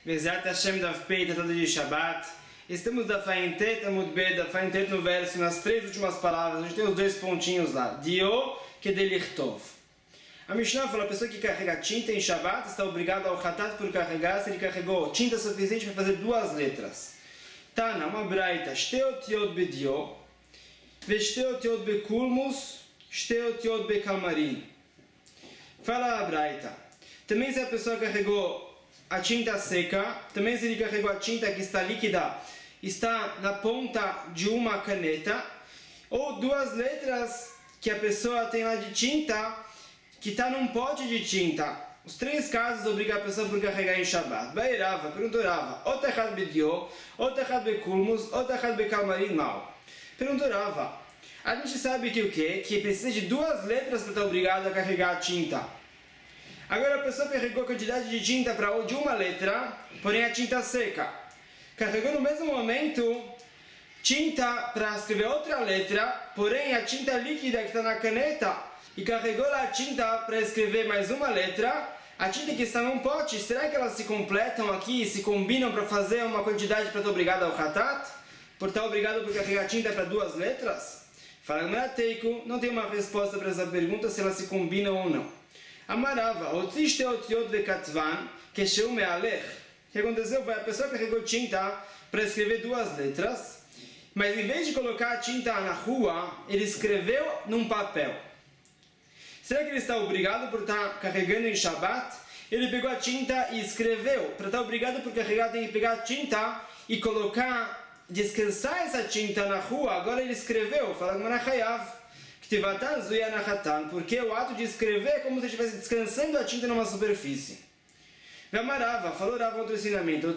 Bezat Hashem Daf Pei, tratado de Shabbat. Estamos da Faintet Amud Bet, da Faintet no verso, nas três últimas palavras. A gente tem os dois pontinhos lá. Dio Kedelichtov. A Mishnah fala: a pessoa que carrega tinta em Shabbat está obrigada ao Hatat por carregar se ele carregou tinta suficiente para fazer duas letras. Tana, uma braita. Shteot Yod Bedio, Vesteot Yod Bekulmus, Shteot Yod Bekalmarin. Fala a braita. Também se a pessoa carregou a tinta seca, também se ele carregou a tinta que está líquida, está na ponta de uma caneta, ou duas letras que a pessoa tem lá de tinta, que está num pote de tinta. Os três casos obrigam a pessoa por carregar em Shabbat. Bairava, perguntou Rava, Otachad Bedio, Otachad Bekulmus, Otachad Bekalmarin mal. Perguntou Rava, a gente sabe que o quê? Que precisa de duas letras para estar obrigado a carregar a tinta. Agora a pessoa carregou a quantidade de tinta de uma letra, porém a tinta seca. Carregou no mesmo momento tinta para escrever outra letra, porém a tinta líquida que está na caneta, e carregou lá a tinta para escrever mais uma letra. A tinta que está num pote, será que elas se completam aqui e se combinam para fazer uma quantidade para estar obrigado ao Hatat? Por estar obrigado por carregar tinta para duas letras? Fala Teiko, não tem uma resposta para essa pergunta se elas se combinam ou não. Amarava, o que aconteceu foi a pessoa carregou tinta para escrever duas letras, mas em vez de colocar a tinta na rua, ele escreveu num papel. Será que ele está obrigado por estar carregando em Shabbat? Ele pegou a tinta e escreveu. Para estar obrigado por carregar, tem que pegar a tinta e colocar, descansar essa tinta na rua. Agora ele escreveu, fala Manachayav. Porque o ato de escrever é como se estivesse descansando a tinta numa superfície. Amarava, falou Rava outro ensinamento.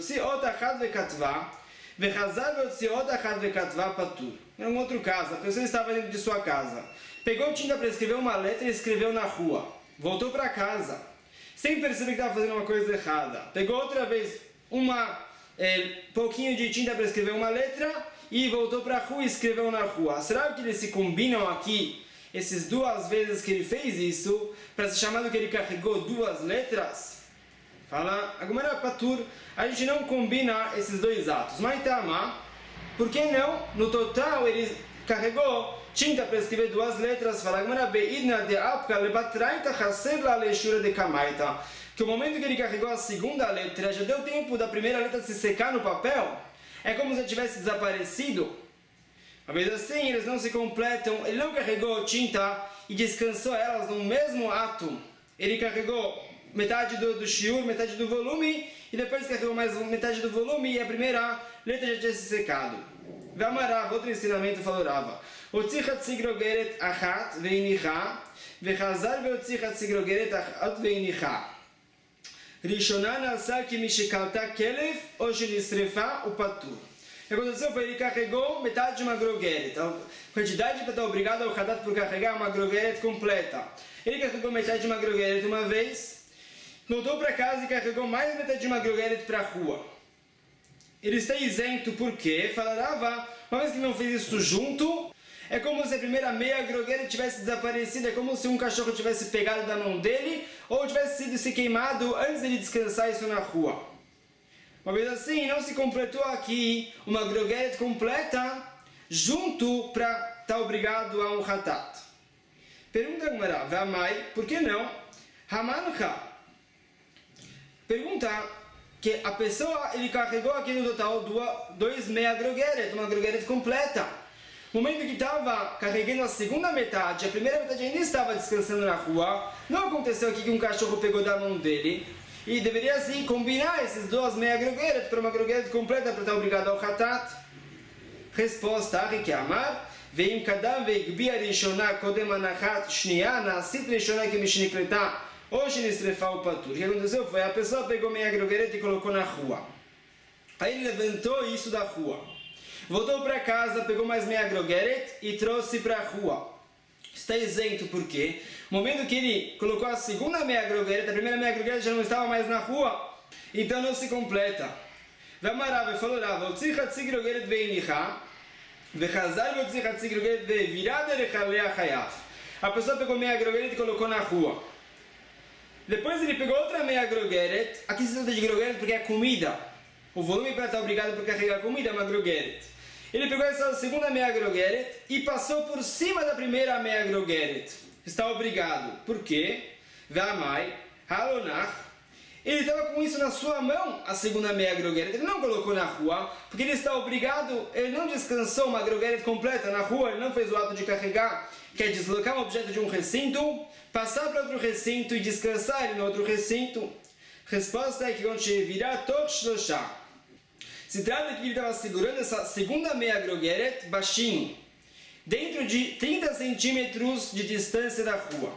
Era um outro caso, a pessoa estava dentro de sua casa, pegou tinta para escrever uma letra e escreveu na rua, voltou para casa, sem perceber que estava fazendo uma coisa errada, pegou outra vez pouquinho de tinta para escrever uma letra e voltou para a rua e escreveu na rua. Será que eles se combinam aqui, essas duas vezes que ele fez isso, para se chamar do que ele carregou duas letras? Fala, Agumara Patur, a gente não combina esses dois atos. Mas Tama, por que não? No total ele carregou tinta para escrever duas letras. Fala, Agumara Beidna de Apka lebatraita chaser la leshura de kamaita. Que o momento que ele carregou a segunda letra, já deu tempo da primeira letra se secar no papel? É como se tivesse desaparecido. Uma vez assim, eles não se completam. Ele não carregou tinta e descansou elas no mesmo ato. Ele carregou metade do shiur, metade do volume, e depois carregou mais metade do volume e a primeira letra já tinha se secado. Vamarava, outro ensinamento falou Rava. Otzichat sigrogeret achat veinicha, vechazar veotzichat sigrogeret achat veinicha. Rishonan alça que mishikalta kelef, hoje nisrefa o patur. O que aconteceu foi que ele carregou metade de uma grogeret. A quantidade para estar obrigado ao Hatat por carregar uma grogeret completa. Ele carregou metade de uma grogeret uma vez, voltou para casa e carregou mais metade de uma grogeret para a rua. Ele está isento porque, falarava, uma vez que não fez isso junto, é como se a primeira meia grogeret tivesse desaparecido, é como se um cachorro tivesse pegado da mão dele ou tivesse sido se queimado antes de ele descansar isso na rua. Uma vez assim, não se completou aqui uma grogeret completa junto para estar obrigado a um Hatat. Pergunta Gumara, Vamai, por que não? Hamancha. Pergunta que a pessoa, ele carregou aqui no total dois meia grogeret, uma grogeret completa. No momento que estava carregando a segunda metade, a primeira metade ainda estava descansando na rua, não aconteceu aqui que um cachorro pegou da mão dele, e deveria assim combinar esses duas meia grogeret para uma grogeret completa para estar obrigado ao Hatat. Resposta, Rikiamar, Veim kadam veigbia rishona kodem anachat shniya nasit rishona que mishnikleta hoje nisrefa o patur. O que aconteceu foi a pessoa pegou meia grogeret e colocou na rua. Aí ele levantou isso da rua. Voltou para casa, pegou mais meia grogeret e trouxe para a rua. Está isento porque no momento que ele colocou a segunda meia grogeret, a primeira meia grogeret já não estava mais na rua, então não se completa. Vamarava falou Rava, otzichat si grogeret veinicha, vechazar veotzichat si grogeret vevirad erechalea chayav. A pessoa pegou meia grogeret e colocou na rua. Depois ele pegou outra meia grogeret. Aqui se trata de grogeret porque é comida. O volume para estar obrigado por carregar comida é uma grogeret. Ele pegou essa segunda meia grogeret e passou por cima da primeira meia grogeret. Está obrigado. Por quê? V'amai, halonach. Ele estava com isso na sua mão, a segunda meia grogeret. Ele não colocou na rua, porque ele está obrigado, ele não descansou uma grogeret completa na rua, ele não fez o ato de carregar, que é deslocar um objeto de um recinto, passar para outro recinto e descansar ele no outro recinto. Resposta é que onde virá toch shloshá. Se trata de que ele estava segurando essa segunda meia grogeret baixinho, dentro de 30 centímetros de distância da rua.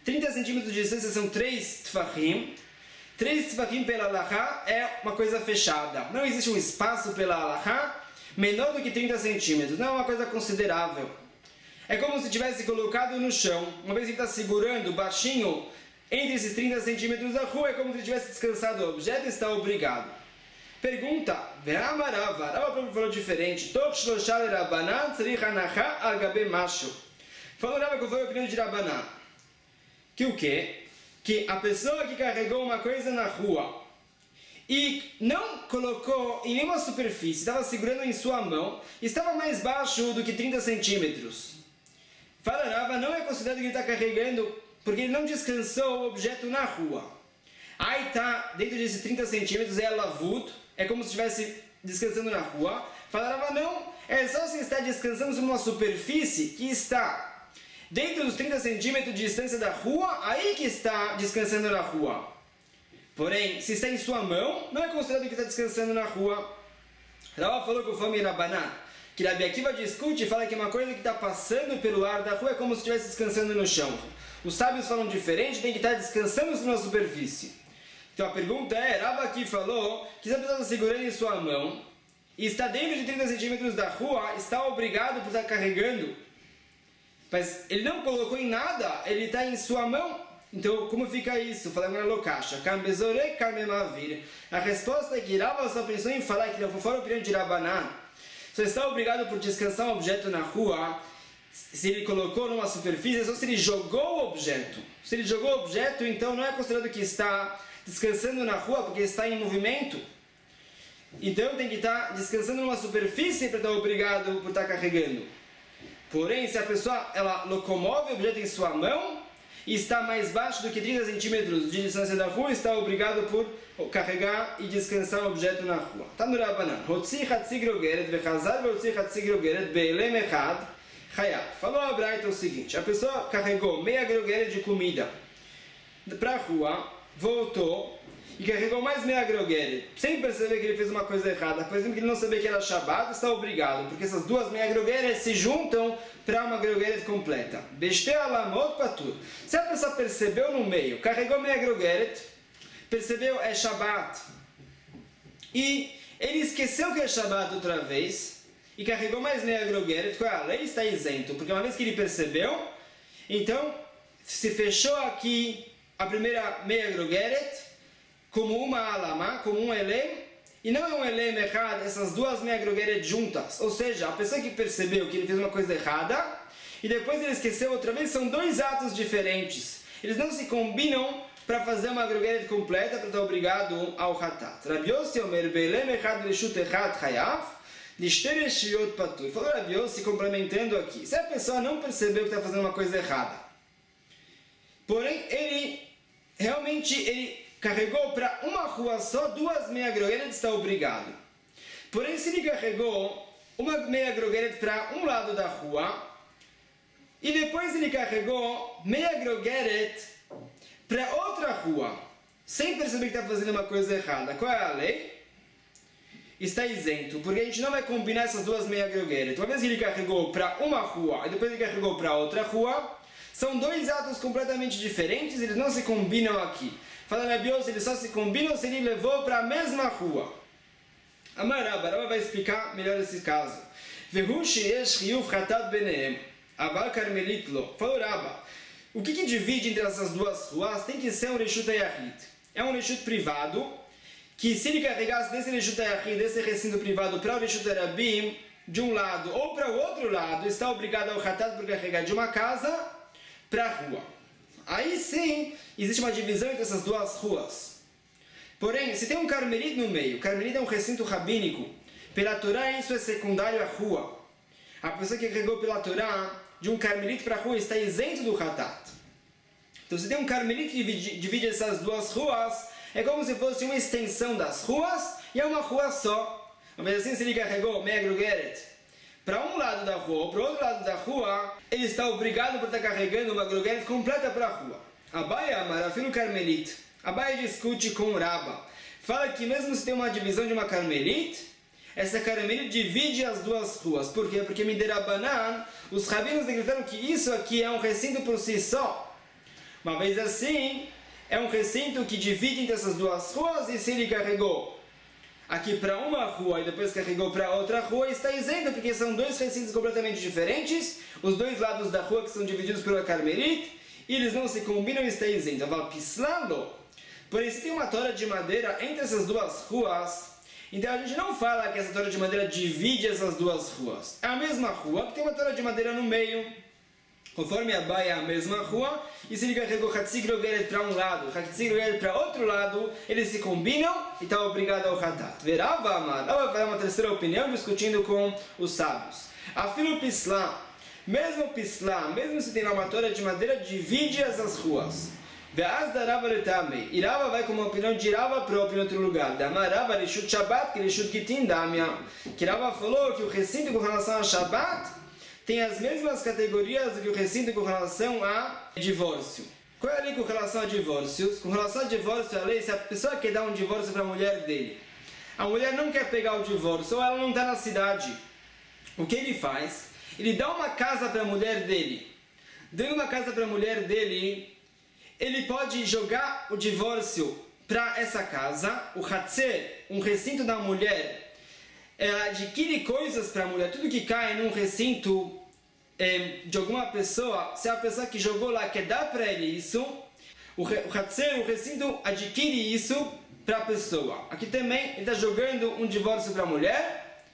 30 centímetros de distância são 3 tfachim. 3 tfachim pela halachá é uma coisa fechada. Não existe um espaço pela halachá menor do que 30 centímetros. Não é uma coisa considerável. É como se tivesse colocado no chão. Uma vez que está segurando baixinho entre esses 30 centímetros da rua, é como se ele tivesse descansado o objeto e está obrigado. Pergunta, Rava falou diferente. Falou Rava que foi a opinião de Rabanan. Que o quê? Que a pessoa que carregou uma coisa na rua e não colocou em nenhuma superfície, estava segurando em sua mão, estava mais baixo do que 30 centímetros. Fala Rava, não é considerado que ele está carregando porque ele não descansou o objeto na rua. Aí está, dentro desses 30 centímetros, é lavud, é como se estivesse descansando na rua. Fala Rava, não, é só se está descansando sobre uma superfície que está dentro dos 30 centímetros de distância da rua, aí que está descansando na rua. Porém, se está em sua mão, não é considerado que está descansando na rua. Rava falou que o Fami Rabanan, que Rabi Akiva discute e fala que uma coisa que está passando pelo ar da rua é como se estivesse descansando no chão. Os sábios falam diferente, tem que estar descansando sobre uma superfície. Então a pergunta é, Rava aqui falou que se a pessoa está segurando em sua mão e está dentro de 30 centímetros da rua, está obrigado por estar carregando. Mas ele não colocou em nada, ele está em sua mão. Então, como fica isso? Falando na Lokasha. A resposta é que Rava só pensou em falar que, fora a opinião de Rabanan, só está obrigado por descansar um objeto na rua, se ele colocou numa superfície, só se ele jogou o objeto. Se ele jogou o objeto, então não é considerado que está descansando na rua, porque está em movimento. Então tem que estar descansando numa superfície para estar obrigado por estar carregando. Porém, se a pessoa ela locomove o objeto em sua mão e está mais baixo do que 30 centímetros de distância da rua, está obrigado por carregar e descansar o objeto na rua. Está no Rabanan. Falou a Braita o seguinte: a pessoa carregou meia grogeret de comida para a rua, voltou e carregou mais meia grogeret, sem perceber que ele fez uma coisa errada. Por exemplo, que ele não sabia que era Shabbat, está obrigado, porque essas duas meia grogeret se juntam para uma grogeret completa. Se a pessoa percebeu no meio, carregou meia grogeret, percebeu é Shabbat, e ele esqueceu que é Shabbat outra vez, e carregou mais meia grogeret, qual é a lei? Está isento, porque uma vez que ele percebeu, então se fechou aqui a primeira meia grogeret como uma alama, como um elem, e não é um elem errado, essas duas meia grogeret juntas. Ou seja, a pessoa que percebeu que ele fez uma coisa errada, e depois ele esqueceu outra vez, são dois atos diferentes. Eles não se combinam para fazer uma grogeret completa, para estar obrigado ao hatat. Rabi Yossi omer be'elem echad reshut echad chayav, nishter reshiot patur. Falou Rabi Yossi complementando aqui. Se a pessoa não percebeu que está fazendo uma coisa errada, porém ele realmente carregou para uma rua só, duas meia grogeret, está obrigado. Porém, se ele carregou uma meia grogeret para um lado da rua, e depois ele carregou meia grogeret para outra rua, sem perceber que está fazendo uma coisa errada, qual é a lei? Está isento, porque a gente não vai combinar essas duas meia grogeret. Uma vez que ele carregou para uma rua, e depois ele carregou para outra rua, são dois atos completamente diferentes, eles não se combinam aqui. Fala Rabi Yossi, eles só se combinam se ele levou para a mesma rua. Amaraba vai explicar melhor esse caso. Falou Rabba, o que divide entre essas duas ruas tem que ser um reshut hayachid. É um reshut privado, que se ele carregasse desse reshut hayachid, desse recinto privado, para o reshut harabim, de um lado ou para o outro lado, está obrigado ao hatat por carregar de uma casa para a rua. Aí sim, existe uma divisão entre essas duas ruas. Porém, se tem um carmelita no meio, o carmelita é um recinto rabínico, pela Torá isso é secundário à rua. A pessoa que carregou pela Torá, de um carmelita para a rua, está isento do hatat. Então se tem um carmelita que divide essas duas ruas, é como se fosse uma extensão das ruas e é uma rua só. Mas assim, se ele carregou meia grugeret para um lado da rua ou para o outro lado da rua, ele está obrigado por estar carregando uma grugeret completa para a rua. Abai Amar, filho carmelita. Abai discute com o Rabba. Fala que mesmo se tem uma divisão de uma carmelita, essa carmelita divide as duas ruas. Por quê? Porque Miderabanan, os rabinos decretaram que isso aqui é um recinto por si só. Uma vez assim, é um recinto que divide entre essas duas ruas, e se ele carregou aqui para uma rua e depois carregou para outra rua, está isento, porque são dois recintos completamente diferentes, os dois lados da rua que são divididos pela carmelita, e eles não se combinam e está isento. Vai pislando. Porém, se tem uma tora de madeira entre essas duas ruas, então a gente não fala que essa tora de madeira divide essas duas ruas. É a mesma rua que tem uma tora de madeira no meio. Conforme a baia é a mesma rua, e se ele carregou Hatzi Grogeret para um lado, Hatzi Grogeret para outro lado, eles se combinam e estão obrigados ao Hatat. Verava Amar. Ela vai dar uma terceira opinião discutindo com os sábios. Afilo Pislã, mesmo se tem uma tora de madeira, divide essas ruas. Veaz da Rava Letamei. E Rava vai com uma opinião de Rava próprio em outro lugar. Da Rava Rishut Shabbat, que Rishut Kitin Damia. Que Rava falou que o recinto com relação a Shabbat tem as mesmas categorias do que o recinto com relação a divórcio. Qual é a lei com relação a divórcios? Com relação a divórcio, a lei, se a pessoa quer dar um divórcio para a mulher dele, a mulher não quer pegar o divórcio, ou ela não está na cidade, o que ele faz? Ele dá uma casa para a mulher dele. Dando uma casa para a mulher dele, ele pode jogar o divórcio para essa casa, o Hatzer, um recinto da mulher, ela adquire coisas para a mulher, tudo que cai num recinto de alguma pessoa, se a pessoa que jogou lá quer dar para ele isso, o Hatzer, o recinto, adquire isso para a pessoa. Aqui também ele está jogando um divórcio para a mulher,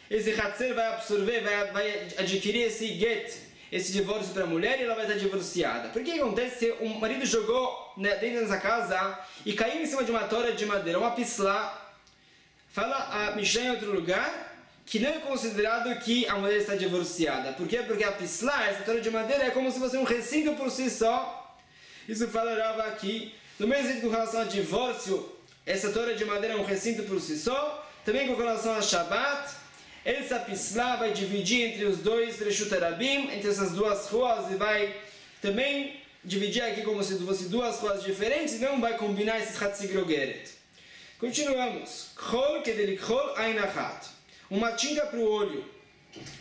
esse Hatzer vai absorver, vai adquirir esse get, esse divórcio para a mulher, e ela vai estar divorciada. Por que acontece se o marido jogou dentro dessa casa e caiu em cima de uma tora de madeira, uma pislá? Fala a Mishnah em outro lugar que não é considerado que a mulher está divorciada. Por quê? Porque a pislá, essa tora de madeira, é como se fosse um recinto por si só. Isso fala Rava aqui. No mesmo jeito com relação a divórcio, essa tora de madeira é um recinto por si só. Também com relação a Shabbat, essa pislá vai dividir entre os dois Reshut Rabim, entre essas duas ruas, e vai também dividir aqui como se fossem duas ruas diferentes, e não vai combinar esses Hatzi Grogeret. Continuamos. Kol kedelik kol ainachat. Uma tinta para o olho.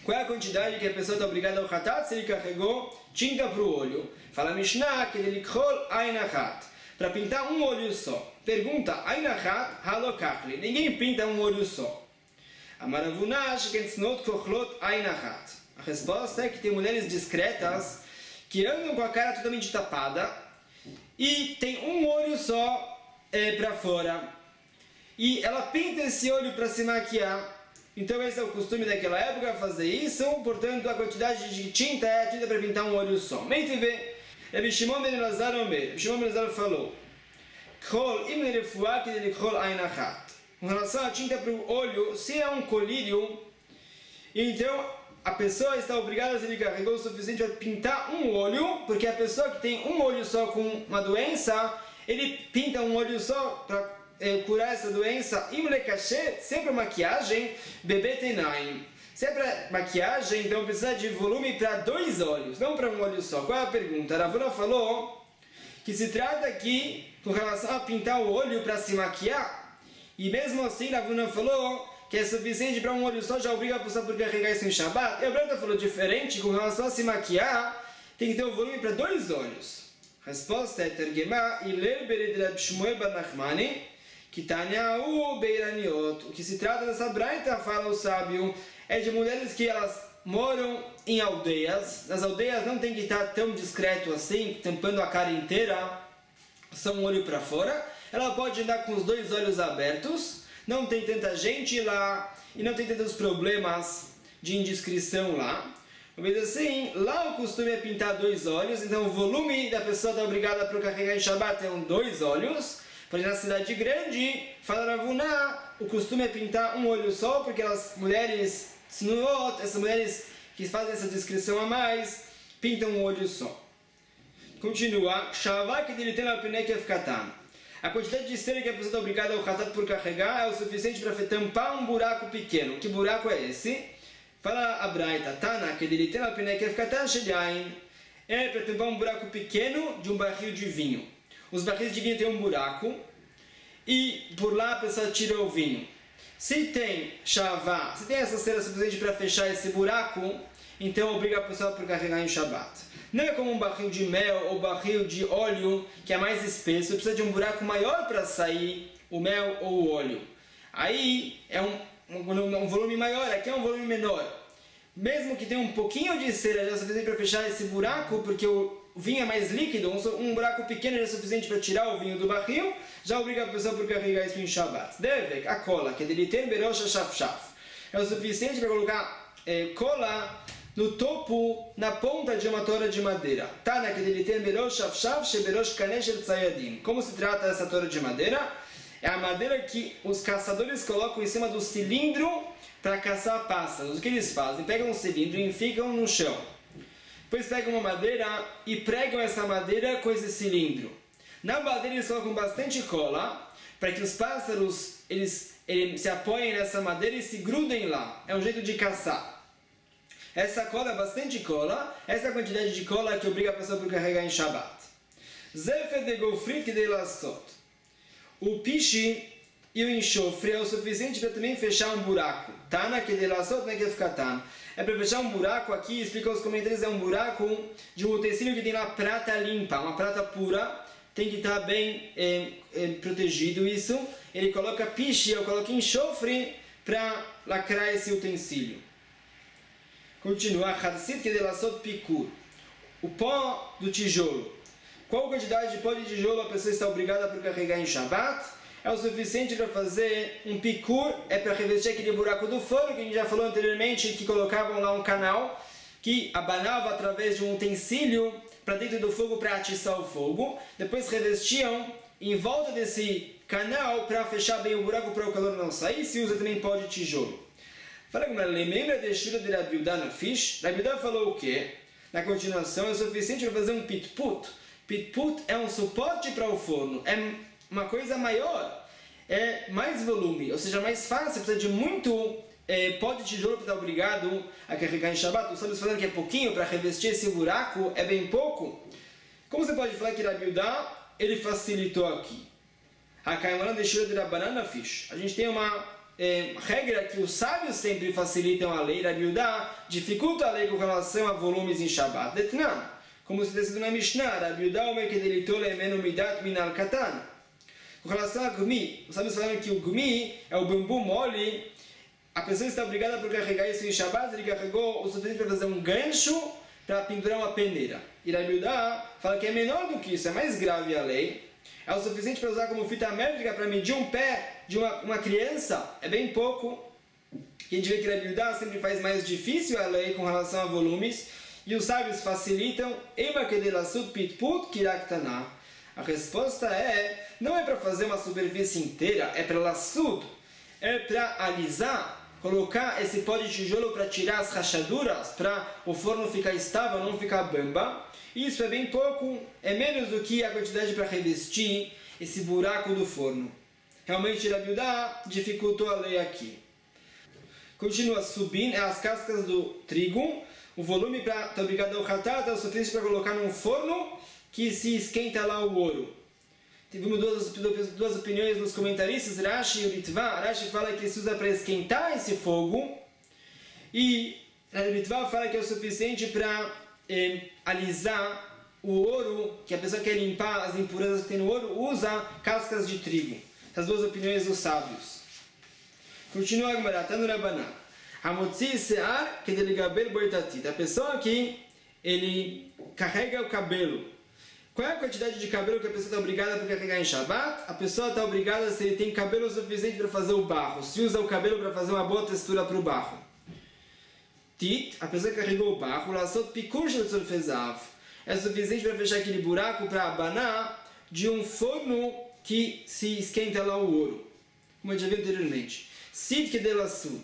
Qual é a quantidade que a pessoa está obrigada ao hatat se ele carregou tinta para o olho? Fala Mishnah kedelik kol ainachat. Para pintar um olho só. Pergunta, ainachat halokachli. Ninguém pinta um olho só. Amaravunash kensnot kochlot ainachat. A resposta é que tem mulheres discretas que andam com a cara totalmente tapada e tem um olho só para fora. E ela pinta esse olho para se maquiar. Então esse é o costume daquela época, fazer isso. Portanto, a quantidade de tinta é a tinta para pintar um olho só. Meitve, Rabbi Shimon ben Elazar Omer. Rabbi Shimon ben Elazar falou: Kol im lerefuah kedei kol ain achat. Com relação à tinta para o olho, se é um colírio, então a pessoa está obrigada, se ele carregou o suficiente para pintar um olho, porque a pessoa que tem um olho só com uma doença, ele pinta um olho só para curar essa doença. Sempre maquiagem, bebê tenaim. Sempre maquiagem, então precisa de volume para 2 olhos, não para um olho só. Qual é a pergunta? A Ravuna falou que se trata aqui com relação a pintar o olho para se maquiar, e mesmo assim a Ravuna falou que é suficiente para um olho só, já obriga a pessoa por carregar isso em Shabbat. E a Breta falou diferente, com relação a se maquiar, tem que ter um volume para 2 olhos. Resposta é Tergemá Iler Bered Rab Shmuel bar Nachmani Kitaniahu Beiraniot. O que se trata dessa braita, fala o sábio, é de mulheres que elas moram em aldeias. Nas aldeias não tem que estar tão discreto assim, tampando a cara inteira, só um olho para fora. Ela pode andar com os 2 olhos abertos, não tem tanta gente lá e não tem tantos problemas de indiscrição lá. Uma vez assim, lá o costume é pintar 2 olhos, então o volume da pessoa está obrigada para carregar em Shabbat é 2 olhos. Porém, na cidade grande, fala Rav Huna, o costume é pintar 1 olho só, porque as mulheres tznuot, essas mulheres que fazem essa descrição a mais, pintam 1 olho só. Continua, Shavak dilitem al pinekev katan. A quantidade de cera que a pessoa está obrigada ao khatat por carregar é o suficiente para tampar um buraco pequeno. Que buraco é esse? Fala a Braita, Tana, que dilitem al pinekev katan sheliain. É para tampar um buraco pequeno de um barril de vinho. Os barris de vinho têm um buraco e por lá a pessoa tira o vinho. Se tem shavá, se tem essa cera suficiente para fechar esse buraco, então obriga a pessoa por carregar em Shabbat. Não é como um barril de mel ou barril de óleo que é mais espesso, precisa de um buraco maior para sair o mel ou o óleo. Aí é um volume maior, aqui é um volume menor. Mesmo que tenha um pouquinho de cera já é suficiente para fechar esse buraco, porque o vinho é mais líquido, um buraco pequeno já é suficiente para tirar o vinho do barril, já obriga a pessoa por carregar isso em Shabbat. Deve, a cola, que deliten berosh shaf. É o suficiente para colocar cola no topo, na ponta de uma tora de madeira. Tana, que deliten berosh shaf sheberosh kanesh el tzayadim. Como se trata essa tora de madeira? É a madeira que os caçadores colocam em cima do cilindro para caçar pássaros. O que eles fazem? Pegam um cilindro e ficam no chão. Depois pegam uma madeira e pregam essa madeira com esse cilindro. Na madeira eles colocam bastante cola para que os pássaros eles se apoiem nessa madeira e se grudem lá. É um jeito de caçar. Essa cola é bastante cola. Essa é a quantidade de cola que obriga a pessoa por carregar em Shabbat. Zefer de gofrit que de lasot. O piche e o enxofre é o suficiente para também fechar um buraco. Tana que de lasot não é que ficar tan. É para fechar um buraco aqui, explica os comentários, é um buraco de um utensílio que tem lá prata limpa, uma prata pura, tem que estar bem protegido isso. Ele coloca piche, ou coloca enxofre para lacrar esse utensílio. Continua, Hadsit que de lasot pikur. O pó do tijolo. Qual quantidade de pó de tijolo a pessoa está obrigada por carregar em Shabbat? É o suficiente para fazer um pikur, é para revestir aquele buraco do forno, que a gente já falou anteriormente, que colocavam lá um canal, que abanava através de um utensílio para dentro do fogo para atiçar o fogo. Depois revestiam em volta desse canal para fechar bem o buraco para o calor não sair. Se usa também pó de tijolo. Fala como lembra de Shira de Rabi Yehuda na fish. Rabi Yehuda falou o quê? Na continuação, é o suficiente para fazer um pitput. Pitput é um suporte para o forno. É uma coisa maior, é mais volume, ou seja, mais fácil, precisa de muito pó de tijolo para estar obrigado a carregar em Shabbat. Os sábios falando que é pouquinho para revestir esse buraco, é bem pouco. Como você pode falar que Rabi Yehuda, ele facilitou aqui? A gente tem uma regra que os sábios sempre facilitam a lei. Rabi Yehuda dificulta a lei com relação a volumes em Shabbat. Detnan, como se disse na Mishnah, Rabi Yehuda omer que delitou lemeno midat minal katan. Com relação a gumi, os sábios falaram que o gumi é o bambu mole. A pessoa está obrigada por carregar isso em Shabbat. Ele carregou o suficiente para fazer um gancho para pendurar uma peneira. E Rabi Yehuda fala que é menor do que isso, é mais grave a lei. É o suficiente para usar como fita métrica para medir um pé de uma criança. É bem pouco. E a gente vê que Rabi Yehuda sempre faz mais difícil a lei com relação a volumes. E os sábios facilitam. Ema kedelasut pitput kiraktanah. A resposta é, não é para fazer uma superfície inteira, é para laçudo, é para alisar, colocar esse pó de tijolo para tirar as rachaduras, para o forno ficar estável, não ficar bamba. Isso é bem pouco, é menos do que a quantidade para revestir esse buraco do forno. Realmente Rabi Yehuda dificultou a lei aqui. Continua subindo, é as cascas do trigo, o volume para estar obrigado ao khatat é o suficiente para colocar num forno que se esquenta lá o ouro. Tivemos duas opiniões nos comentaristas, Rashi e Ritva. Rashi fala que se usa para esquentar esse fogo, e Ritva fala que é o suficiente para alisar o ouro, que a pessoa quer limpar as impurezas que tem no ouro, usa cascas de trigo. Essas duas opiniões dos sábios. Continua a Gemara, tá no Rabanan. Hamotzi se'ar kedeligaber boitatit. A pessoa que ele carrega o cabelo. Qual é a quantidade de cabelo que a pessoa está obrigada a carregar em Shabbat? A pessoa está obrigada se ele tem cabelo suficiente para fazer o barro. Se usa o cabelo para fazer uma boa textura para o barro. Tit, a pessoa que carregou o barro, lasot pikur shel tzorfezav. É suficiente para fechar aquele buraco para abanar de um forno que se esquenta lá o ouro. Como eu já vi anteriormente. Sid que de lassud.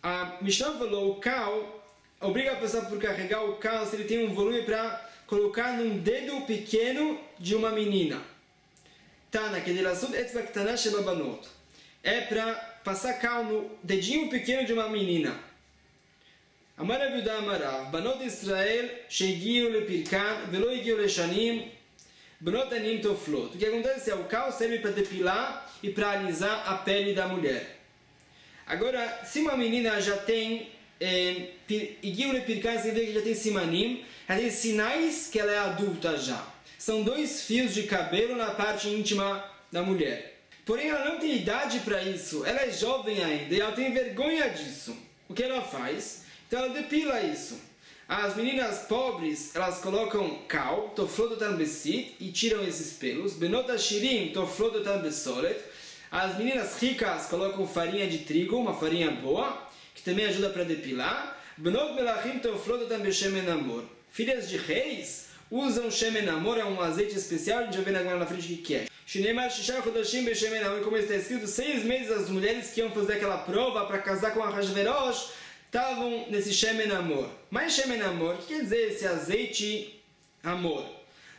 A Mishnah falou, o cal, obriga a pessoa por carregar o cal se ele tem um volume para colocar num dedo pequeno de uma menina. Tana, que de lassud etzva ktana shebabanot. É para passar cal no dedinho pequeno de uma menina. Amar Rav Yehuda Amarav, Banot Israel shegiu lepirkan velo egiu leshanim Banot anim toflot. O que acontece é o cal serve para depilar e para alisar a pele da mulher. Agora, se uma menina já tem egiu lepirkan, significa que já tem simanim, já tem sinais que ela é adulta já. São 2 fios de cabelo na parte íntima da mulher. Porém, ela não tem idade para isso, ela é jovem ainda e ela tem vergonha disso. O que ela faz? Então ela depila isso. As meninas pobres, elas colocam cal, toflodotan besit, e tiram esses pelos. Benot ashirim, toflodotan besolet. As meninas ricas colocam farinha de trigo, uma farinha boa, que também ajuda para depilar. Benot melachim, toflodotan beshemen amor. Filhas de reis usam shemen amor, é um azeite especial, a gente já vê agora na frente o que é. Shinemar shisha chodashim beshemen amor, como está escrito, 6 meses as mulheres que iam fazer aquela prova para casar com a Hashverosh, estavam nesse shemen amor. Mas shemen amor, o que quer dizer esse azeite amor?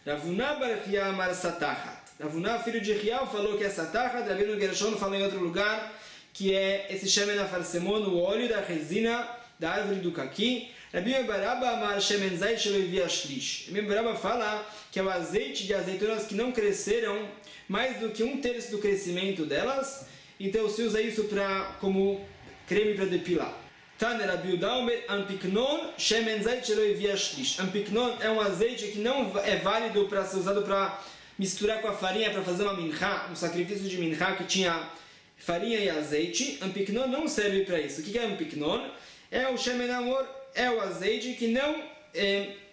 Ravuna bar Chia amar satachat. Ravuna, filho de Chia, falou que é satachat. Rabbeinu Gershon falou em outro lugar que é esse shemen afarsemon, o óleo da resina da árvore do caqui. Rabbi Baraba amar shemen zait shelo ivia shlish. Rabbi Baraba fala que é o azeite de azeitonas que não cresceram mais do que 1/3 do crescimento delas. Então se usa isso como creme para depilar. Tane Rabbi Yehuda Omer, Ampiknon shemen zait shelo ivia shlish. Ampiknon é um azeite que não é válido para ser usado para misturar com a farinha para fazer uma minchá, um sacrifício de minchá que tinha farinha e azeite. Ampiknon não serve para isso. O que é Ampiknon? É o shemen amor, é o azeite que não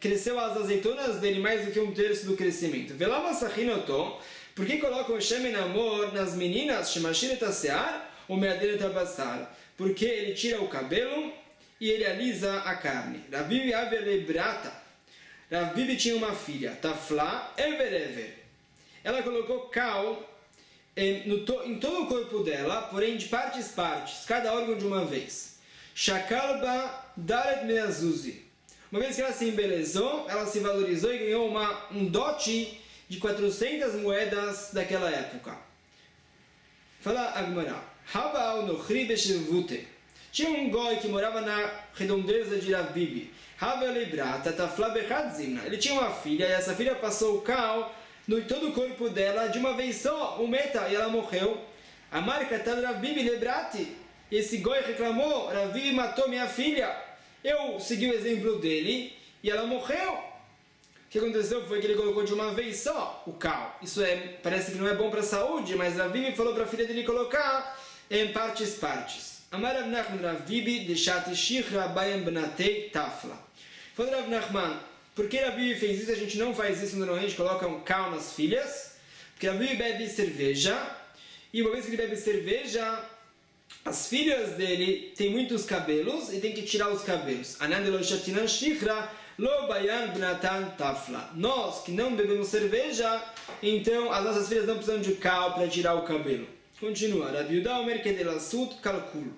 cresceu as azeitonas dele mais do que 1/3 do crescimento. Velama sachinoto, por que colocam o shemen amor nas meninas? Shemashir et hasear ou meader et habassar? Porque ele tira o cabelo e ele alisa a carne. Rav Bibi avele brata. Rav Bibi tinha uma filha, Tafla Everever. Ela colocou cal em todo o corpo dela, porém de partes, cada órgão de uma vez. Shakalba Daret Meazuzi. Uma vez que ela se embelezou, ela se valorizou e ganhou um dote de 400 moedas daquela época. Fala Agmará. Tinha um goi que morava na redondeza de Rav Bibi. Ele tinha uma filha e essa filha passou o cal no todo o corpo dela de uma vez só, meta, e ela morreu. A marca tá Rav Bibi lebrati. Esse goi reclamou, Rav Bibi matou minha filha. Eu segui o exemplo dele e ela morreu. O que aconteceu foi que ele colocou de uma vez só o cal. Isso parece que não é bom para a saúde, mas Rav Bibi falou para a filha dele colocar em partes. Amar Rav Nachman Rav Bibi deixate shichra bayam benatei tafla. Falou Rav Nachman, por que Rav Bibi fez isso? A gente não faz isso normalmente, coloca um cal nas filhas. Porque Rav Bibi bebe cerveja, e uma vez que ele bebe cerveja, as filhas dele têm muitos cabelos e tem que tirar os cabelos. Anandelo shatinan shichra lo bayan benatan tafla. Nós que não bebemos cerveja, então as nossas filhas não precisam de cal para tirar o cabelo. Continua. Rav Yehuda Omer que de lassut calculo.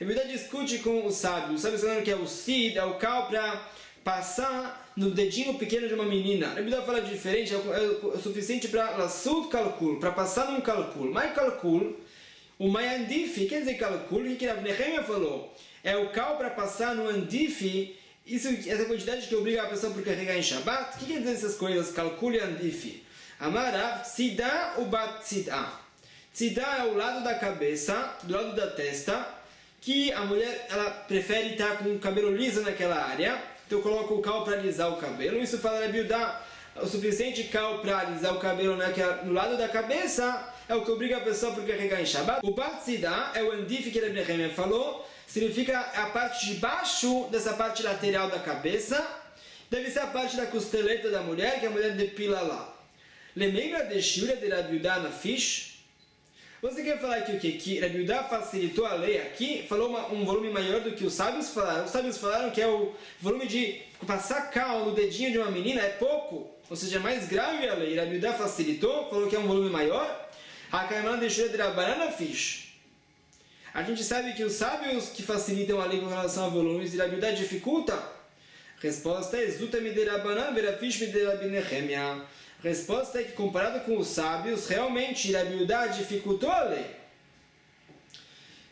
Rav Yehuda discute com o sábio. O sábio está falando que é o sid, é o cal para passar no dedinho pequeno de uma menina. Rav Yehuda fala diferente, é o suficiente para lassut calculo, para passar num calculo. Mas calculo, o mayandifi, quer dizer calculo, o que Rav Nehemia falou? É o cal para passar no andifi, essa quantidade que obriga a pessoa por carregar em Shabbat. O que quer dizer essas coisas? Calculo e andifi. Amarav, tzida u bat tzida. Tzida é o lado da cabeça, do lado da testa, que a mulher ela prefere estar com o cabelo liso naquela área, então coloca o cal para alisar o cabelo. Isso fala Rav Yehuda, o suficiente cal para alisar o cabelo no lado da cabeça é o que obriga a pessoa por carregar em Shabbat. O bat tzida é o andif que Rav Nehemia falou, significa a parte de baixo dessa parte lateral da cabeça, deve ser a parte da costeleta da mulher, que a mulher depila lá. Lembra de Shura de Rav Yehuda na fish? Você quer falar que o quê? Que Rabi Yudá facilitou a lei aqui, falou um volume maior do que os sábios falaram. Os sábios falaram que é o volume de passar cal no dedinho de uma menina é pouco, ou seja, é mais grave a lei. Rabi Yudá facilitou, falou que é um volume maior. Hakaiman deixou de Rabanana fish. A gente sabe que os sábios que facilitam a lei com relação a volumes, Rabi Yudá dificulta. Resposta é Zuta mi de Rabanan verafish mi de Rabi Nehemia. Resposta é que, comparado com os sábios, realmente Rabi Yudá dificultou a lei.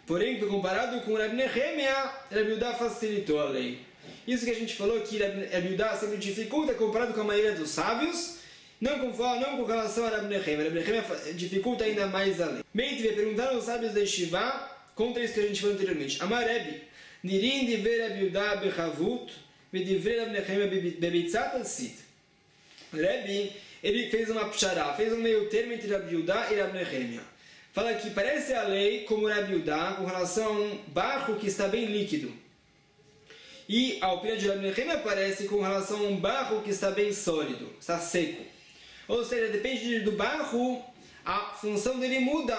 Porém, comparado com Rabi Nehemia, Rabi Yudá facilitou a lei. Isso que a gente falou, que Rabi Yudá sempre dificulta comparado com a maioria dos sábios, não com relação a Rabi Nehemia. Rabi Nehemia dificulta ainda mais a lei. Bem, perguntaram os sábios da Yeshiva contra isso que a gente falou anteriormente. Amar Rebbe, Nirin diver Rabi Yudá bechavut, vediver Rabi Nehemia bebitzat asid. Rebbe, ele fez uma pshará, fez um meio termo entre Rabi Yudá e Rabi Nehemia. Fala que parece a lei como Rabi Yudá com relação a um barro que está bem líquido. E a opinião de Rabi Nehemia parece com relação a um barro que está bem sólido, está seco. Ou seja, depende do barro, a função dele muda.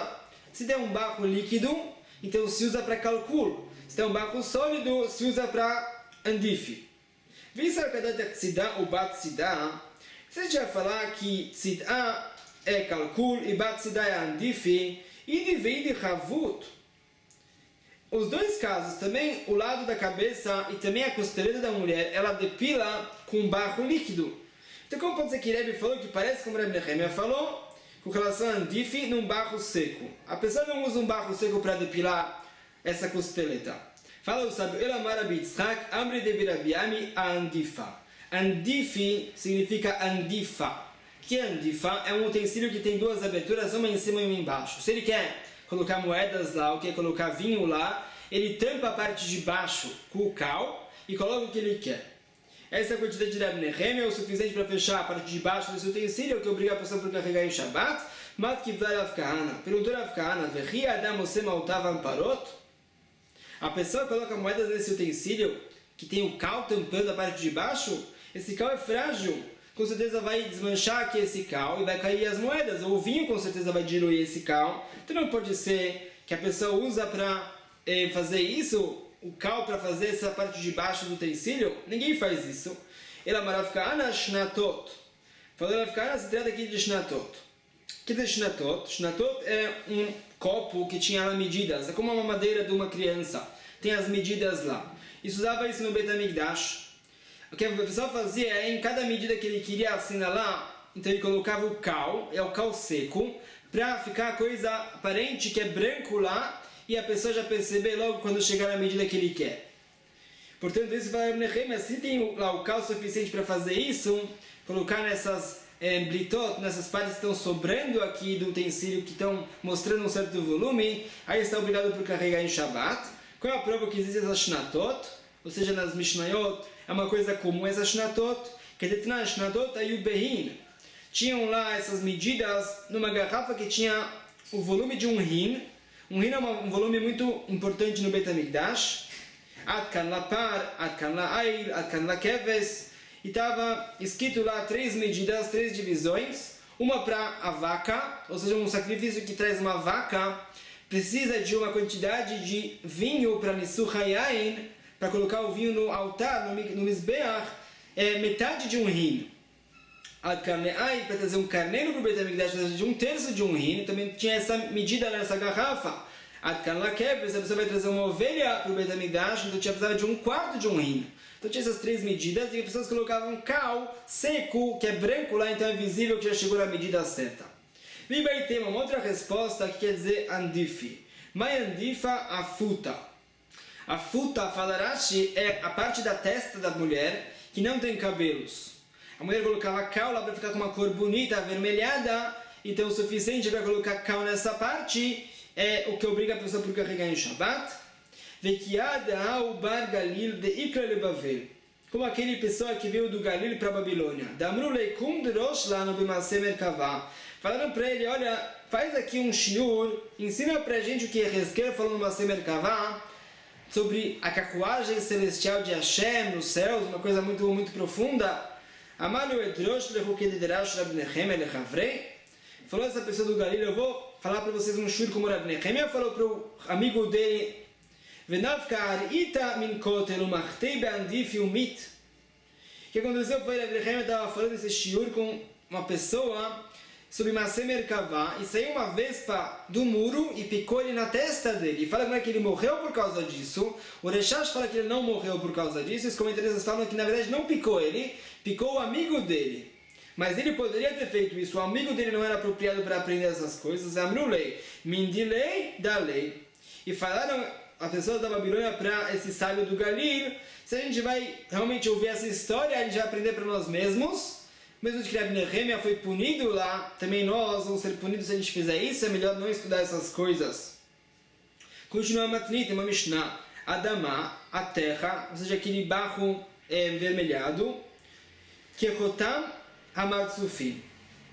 Se der um barro líquido, então se usa para cálculo. Se der um barro sólido, se usa para andife. Visa kadat tzidá ou bat tzidá. Se a gente vai falar que tzidá é cálculo e bat tzidá é andife, e divide havut. Os dois casos, também o lado da cabeça e também a costeleta da mulher, ela depila com barro líquido. Então como pode ser que Rebbe falou que parece como Rabi Nehemia falou, com relação a andife num barro seco. A pessoa não usa um barro seco para depilar essa costeleta. Fala o sábio, Elamar Rabi Yitzchak, Amri de Birabiami a andifa. Andife significa andifa. O que é andifa? É um utensílio que tem duas aberturas, uma em cima e uma embaixo. Se ele quer colocar moedas lá, ou quer colocar vinho lá, ele tampa a parte de baixo com o cal e coloca o que ele quer. Essa quantidade de Rabi Nehemia é o suficiente para fechar a parte de baixo desse utensílio, que obriga a pessoa por carregar em Shabbat. Mat kivlar Rav Kahana. Perguntou Rav Kahana, Vechi adam osem altavam parot? A pessoa coloca moedas nesse utensílio que tem o cal tampando a parte de baixo. Esse cal é frágil, com certeza vai desmanchar aqui esse cal e vai cair as moedas. O vinho com certeza vai diluir esse cal. Então não pode ser que a pessoa usa para fazer isso, o cal para fazer essa parte de baixo do utensílio. Ninguém faz isso. Ela maravkana shnatot. Falou Rav Kahana, se trata aqui de shnatot. O que é shnatot? Shnatot é um copo que tinha lá medidas. É como uma madeira de uma criança. Tem as medidas lá. Isso usava isso no Beit HaMikdash. O que a pessoa fazia é, em cada medida que ele queria assinalar, então ele colocava o cal, é o cal seco, para ficar a coisa aparente que é branco lá, e a pessoa já perceber logo quando chegar na medida que ele quer. Portanto, isso vai Nehemia, se tem lá o cal suficiente para fazer isso, colocar nessas blitot, nessas partes que estão sobrando aqui do utensílio, que estão mostrando um certo volume, aí está obrigado por carregar em Shabbat. Qual é a prova que existe essa shnatot? Ou seja, nas Mishnayot, é uma coisa comum essa shnatot, que detna shnatot ayubehin. Tinham lá essas medidas numa garrafa que tinha o volume de um hin. Um hin é um volume muito importante no Beit HaMikdash. Adkan lapar, adkan la'ail, adkan la'keves. E estava escrito lá 3 medidas, 3 divisões. Uma para a vaca, ou seja, um sacrifício que traz uma vaca, precisa de uma quantidade de vinho para Nisuch HaYain, para colocar o vinho no altar, no Mizbeach, é metade de um hin. Adkan la'ail, para trazer um carneiro para o Beit HaMikdash, precisa de 1/3 de um hin. Também tinha essa medida nessa garrafa. Adkan la'keves, a pessoa vai trazer uma ovelha para o Beit HaMikdash, então precisava de 1/4 de um hin. Então tinha essas 3 medidas e as pessoas colocavam um cal seco, que é branco lá, então é visível que já chegou na medida certa. E aí tem uma outra resposta que quer dizer andifi. Mai andifa afuta. A futa, fala Rashi, é a parte da testa da mulher que não tem cabelos. A mulher colocava cal lá para ficar com uma cor bonita, avermelhada, então o suficiente para colocar cal nessa parte é o que obriga a pessoa por carregar em Shabbat. Como aquele pessoa que veio do Galil para a Babilônia. Falaram para ele, olha, faz aqui um shiur, ensina para a gente o que é Hezkel falando no Maseh Merkavah, sobre a carruagem celestial de Hashem nos céus, uma coisa muito, muito profunda. Falou essa pessoa do Galil, eu vou falar para vocês um shur como Rav Nehemia falou para o amigo dele, Venavkar ita min kotel umachtei beandif umit. O que aconteceu foi que Rav Nehemia estava falando esse shur com uma pessoa sobre Maseh Merkavah e saiu uma vespa do muro e picou ele na testa dele. E fala que ele morreu por causa disso. O Reshash fala que ele não morreu por causa disso. Os comentaristas falam que na verdade não picou ele, picou o amigo dele. Mas ele poderia ter feito isso. O amigo dele não era apropriado para aprender essas coisas. Amrulei, mindilei da lei. E falaram as pessoas da Babilônia para esse sábio do Galil. Se a gente vai realmente ouvir essa história, a gente vai aprender para nós mesmos. Mesmo que Rav Nehemia foi punido lá, também nós vamos ser punidos se a gente fizer isso. É melhor não estudar essas coisas. Continua a Matnit, uma Mishnah. Adama, a terra, ou seja, aquele barro envermelhado. Kechotam Hamarzufim.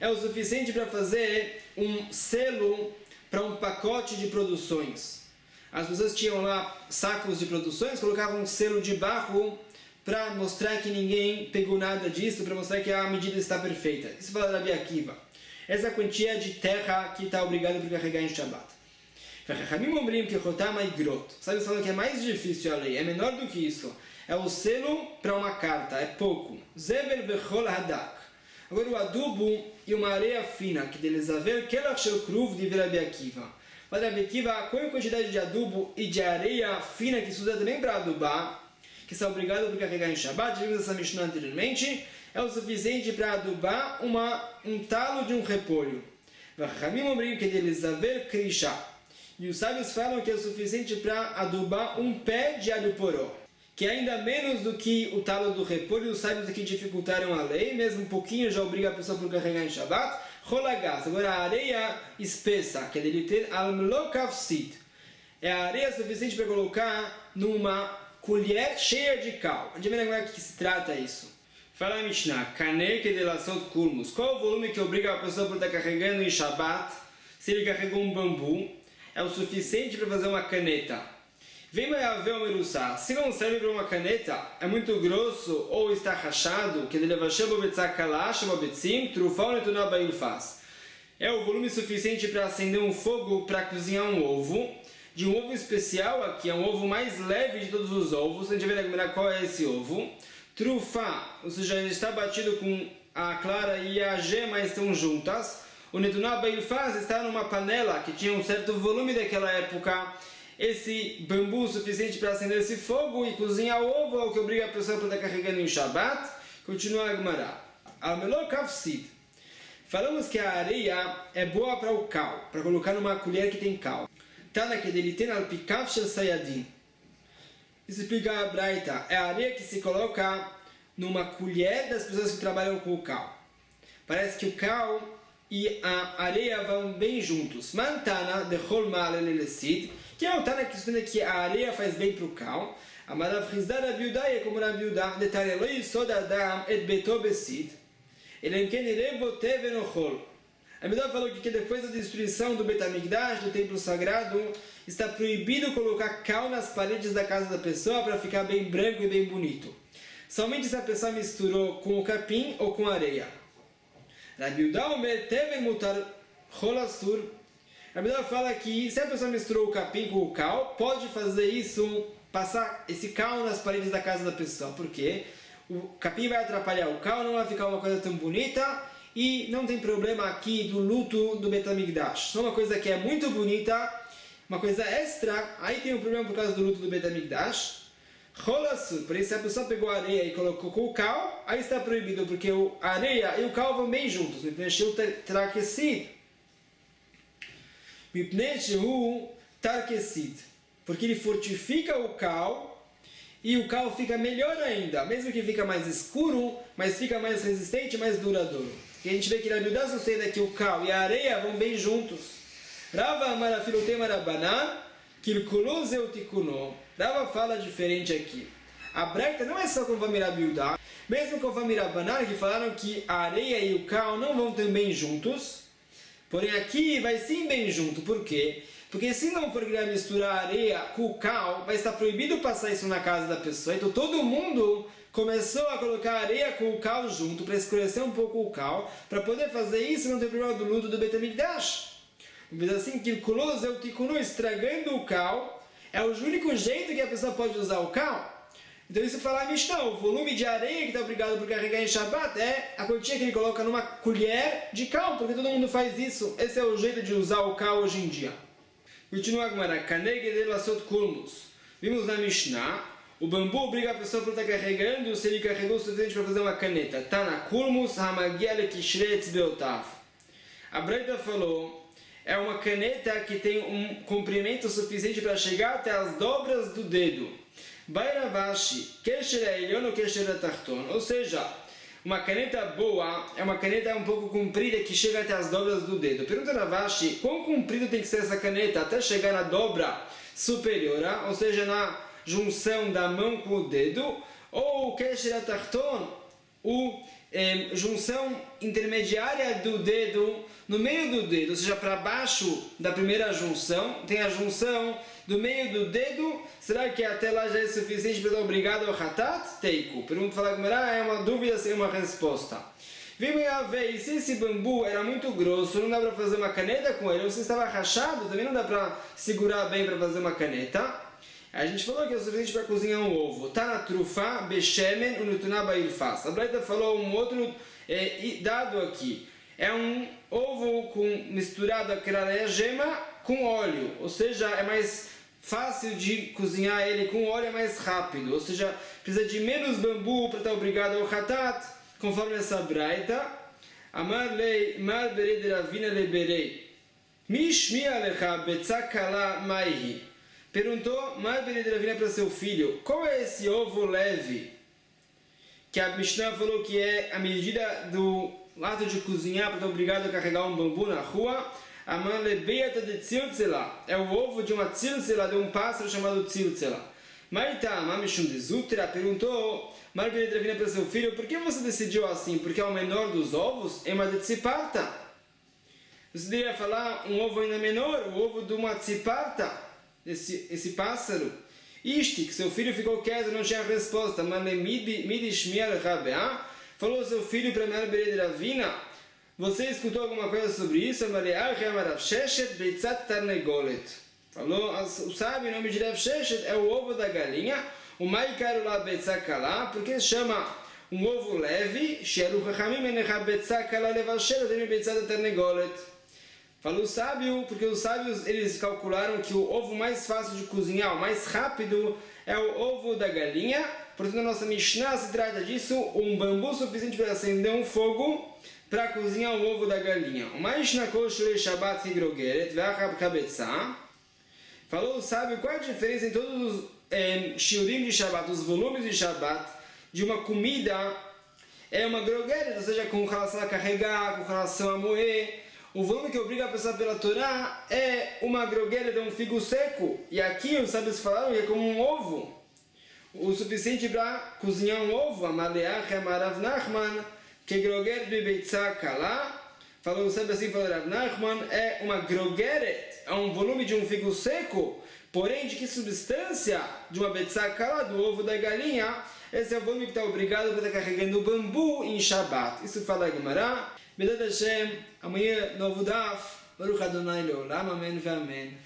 É o suficiente para fazer um selo para um pacote de produções. As pessoas tinham lá sacos de produções, colocavam um selo de barro para mostrar que ninguém pegou nada disso, para mostrar que a medida está perfeita. Isso fala Rabi Akiva. Essa quantia de terra que está obrigado por carregar em Shabbat. Sabe, falando que é mais difícil a lei, é menor do que isso. É o selo para uma carta, é pouco. Zevel bechol hadak. Agora o adubo e uma areia fina, que deles haver kelach shel kruv de Rabi Akiva. Mas Rabi Akiva, qual é a quantidade de adubo e de areia fina que se usa também para adubar, que são obrigados por carregar em Shabbat, vimos essa Mishnah anteriormente, é o suficiente para adubar um talo de um repolho. E os sábios falam que é o suficiente para adubar um pé de alho poró, que é ainda menos do que o talo do repolho. Os sábios aqui dificultaram a lei, mesmo um pouquinho já obriga a pessoa por carregar em Shabbat. Rolagas, agora a areia espessa, que é dele ter almlokavsit, é a areia suficiente para colocar numa colher cheia de cal. A gente vai lembrar que se trata isso. Fala a Mishnah, Kaneke de Lassot Kulmus. Qual o volume que obriga a pessoa por estar carregando em Shabbat? Se ele carregou um bambu, é o suficiente para fazer uma caneta. Vem haver o merussá. Se não serve para uma caneta, é muito grosso ou está rachado, que é o volume suficiente para acender um fogo para cozinhar um ovo. De um ovo especial aqui, é um ovo mais leve de todos os ovos. A gente vai lembrar qual é esse ovo. Trufá, ou seja, ele está batido com a clara e a gema estão juntas. O netuná bailfaz está numa panela que tinha um certo volume daquela época. Esse bambu suficiente para acender esse fogo e cozinhar o ovo é o que obriga a pessoa para estar carregando em Shabbat. Continua a Gemara. Almelor kafsid. Falamos que a areia é boa para o cal, para colocar numa colher que tem cal. Tana que dele tem alpikav shel sayadin. Isso explica a Braita. É a areia que se coloca numa colher das pessoas que trabalham com o cal. Parece que o cal e a areia vão bem juntos. Mantana de holmal elelesid. Que é o Tana que ensina que a areia faz bem para o cal. Amarav Chizdar Rabiudá é como Rabiudá. Detareloi sodadam et beto besid. Ele enkenire botev enochol. A Midá falou que depois da destruição do Bet HaMikdash, do templo sagrado, está proibido colocar cal nas paredes da casa da pessoa para ficar bem branco e bem bonito. Somente se a pessoa misturou com o capim ou com areia. Rabi Yehuda Omer Teven Mutar Cholasur. A Midá fala que se a pessoa misturou o capim com o cal, pode fazer isso, passar esse cal nas paredes da casa da pessoa. Por quê? O capim vai atrapalhar o cal, não vai ficar uma coisa tão bonita. E não tem problema aqui do luto do Bet HaMikdash. Só uma coisa que é muito bonita, uma coisa extra, aí tem um problema por causa do luto do Bet HaMikdash. Rolasur, por isso se a pessoa pegou a areia e colocou com o cal, aí está proibido, porque a areia e o cal vão bem juntos. Mipnei Tarkesid. Mipnei Tarkesid. Porque ele fortifica o cal e o cal fica melhor ainda. Mesmo que fica mais escuro, mas fica mais resistente e mais duradouro. E a gente vê que na Bildá sucede que o cal e a areia vão bem juntos. Rava Amarafilotei Marabanan, Kirkulou Zeutikuno. Rava fala diferente aqui. A Braita não é só com Vamira Bildá. Mesmo com Vamira Banan, que falaram que a areia e o cal não vão tão bem juntos. Porém aqui vai sim bem junto. Por quê? Porque se não for misturar areia com o cal, vai estar proibido passar isso na casa da pessoa. Então todo mundo começou a colocar areia com o cal junto, para escurecer um pouco o cal, para poder fazer isso não ter problema do luto do Bet HaMikdash. assim, kilkulo zeu tikunu, estragando o cal, é o único jeito que a pessoa pode usar o cal. Então isso fala a Mishnah, o volume de areia que está obrigado por carregar em Shabbat é a quantia que ele coloca numa colher de cal, porque todo mundo faz isso. Esse é o jeito de usar o cal hoje em dia. Continua agora, Kaneg de Lasot Kulmus. Vimos na Mishnah, o bambu obriga a pessoa por estar carregando se ele carregou o suficiente para fazer uma caneta. Tana Kulmus Hamagia Lekishretz Beotav. A Breita falou, é uma caneta que tem um comprimento suficiente para chegar até as dobras do dedo. Bairavashi, Kesher Elyon ou Kesher Tarton. Ou seja, uma caneta boa é uma caneta um pouco comprida que chega até as dobras do dedo. Pergunta Ravashi, quão comprido tem que ser essa caneta até chegar na dobra superior, ou seja, na junção da mão com o dedo, ou Kesher Tarton, junção intermediária do dedo, no meio do dedo, ou seja, para baixo da primeira junção, tem a junção do meio do dedo. Será que até lá já é suficiente para estar obrigado ao Hatat? Teiku. Pergunta para a Gemara, é uma dúvida sem uma resposta. Vimos a vez, se esse bambu era muito grosso, não dá para fazer uma caneta com ele, ou se estava rachado, também não dá para segurar bem para fazer uma caneta. A gente falou que é o suficiente para cozinhar um ovo. Tá na trufa, beshemen, unutuná bailfas. A Breita falou um outro dado aqui. É um ovo misturado a gema com óleo, ou seja, é mais fácil de cozinhar ele com óleo, é mais rápido, ou seja, precisa de menos bambu para estar obrigado ao hatat, conforme essa Braita. Amar lei, mar berei de ravina le berei. Mishmi alecha betzakala maihi. Perguntou mar berei de ravina para seu filho, qual é esse ovo leve? Que a Mishnah falou que é a medida do ato de cozinhar para estar obrigado a carregar um bambu na rua. Amar le beata de tziltzela. É o ovo de uma tziltzela, de um pássaro chamado tziltzela. Maita, mamishum de zutra, perguntou Margarida Ravina para seu filho, por que você decidiu assim? Porque é o menor dos ovos? É uma de tziparta. Você deveria falar um ovo ainda menor, o ovo de uma tziparta, esse pássaro. Isto, que seu filho ficou quieto, não tinha resposta. Falou seu filho para Margarida Ravina, você escutou alguma coisa sobre isso? Falou, o sábio, o nome de Rav Sheshet é o ovo da galinha. O Maikaru lá Betzakala, porque chama um ovo leve. Falou o sábio, porque os sábios eles calcularam que o ovo mais fácil de cozinhar, o mais rápido, é o ovo da galinha. Portanto, a nossa Mishnah se trata disso, um bambu suficiente para acender um fogo para cozinhar o ovo da galinha. O Mishnah Koshurei Shabbat Higrogeret Ve'achab Kabetzah. Falou o sábio qual é a diferença em todos os shiurim de Shabbat, os volumes de Shabbat, de uma comida, é uma grogeret, ou seja, com relação a carregar, com relação a moer. O volume que obriga a pessoa pela Torá é uma grogeret, é um figo seco. E aqui os sábios falaram que é como um ovo. O suficiente para cozinhar um ovo. Amaleach Amarav Nachman, que grogeret bebeitzah kalá. Falou o sábio assim, falou Rav Nachman, é uma grogeret, é um volume de um figo seco, porém de que substância? De uma beitzah kalá, do ovo da galinha. Esse é o volume que está obrigado para estar carregando o bambu em Shabbat. Isso fala a Gemara. Bedat Hashem, amanhã novo daf. Baruch Adonai Leolam, amém e amém.